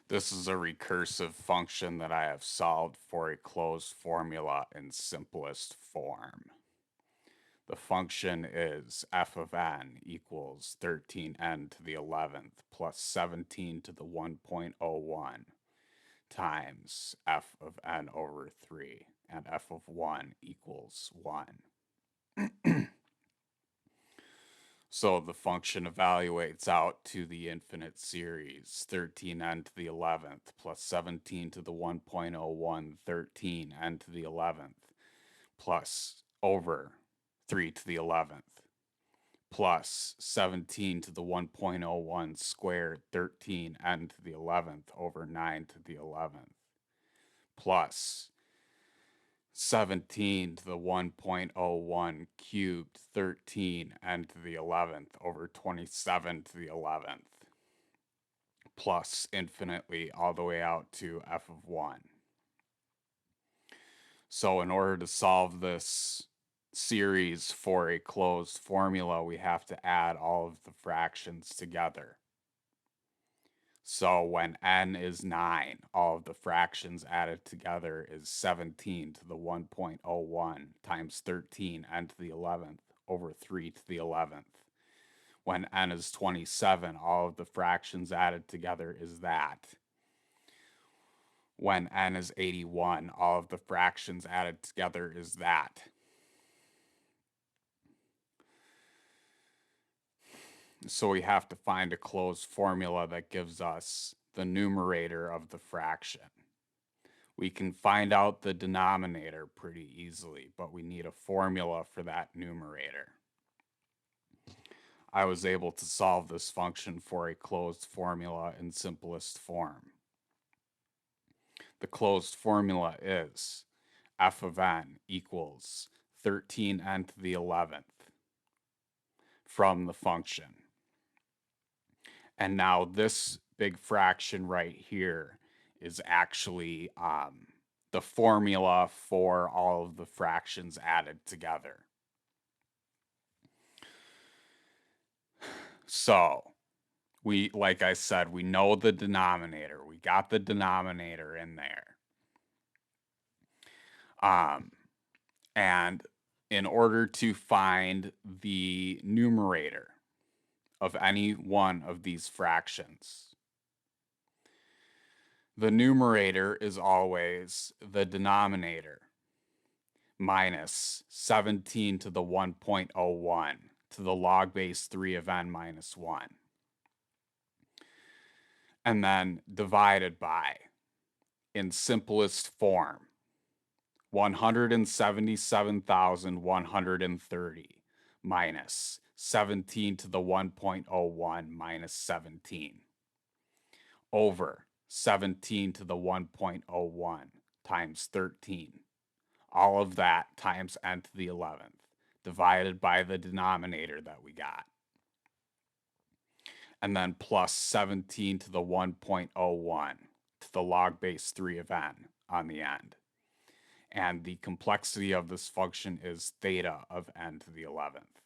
This is a recursive function that I have solved for a closed formula in simplest form. The function is f of n equals 13n to the 11th plus 17 to the 1.01 times f of n over 3, and f of 1 equals 1. So the function evaluates out to the infinite series, 13n to the 11th plus 17 to the 1.01 13n to the 11th plus over 3 to the 11th plus 17 to the 1.01 squared 13n to the 11th over 9 to the 11th plus 17 to the 1.01 cubed 13n to the 11th over 27 to the 11th plus infinitely all the way out to f of 1. So in order to solve this series for a closed formula, we have to add all of the fractions together. So when n is 9, all of the fractions added together is 17 to the 1.01 times 13n to the 11th over 3 to the 11th. When n is 27, all of the fractions added together is that. When n is 81, all of the fractions added together is that. So we have to find a closed formula that gives us the numerator of the fraction. We can find out the denominator pretty easily, but we need a formula for that numerator. I was able to solve this function for a closed formula in simplest form. The closed formula is f of n equals 13n to the 11th from the function. And now this big fraction right here is actually the formula for all of the fractions added together. So like I said, we know the denominator. We got the denominator in there. And in order to find the numerator of any one of these fractions, the numerator is always the denominator minus 17 to the 1.01 to the log base 3 of n minus 1. And then divided by, in simplest form, 177,130 minus 17 to the 1.01 minus 17 over 17 to the 1.01 times 13. All of that times n to the 11th divided by the denominator that we got. And then plus 17 to the 1.01 to the log base 3 of n on the end. And the complexity of this function is theta of n to the 11th.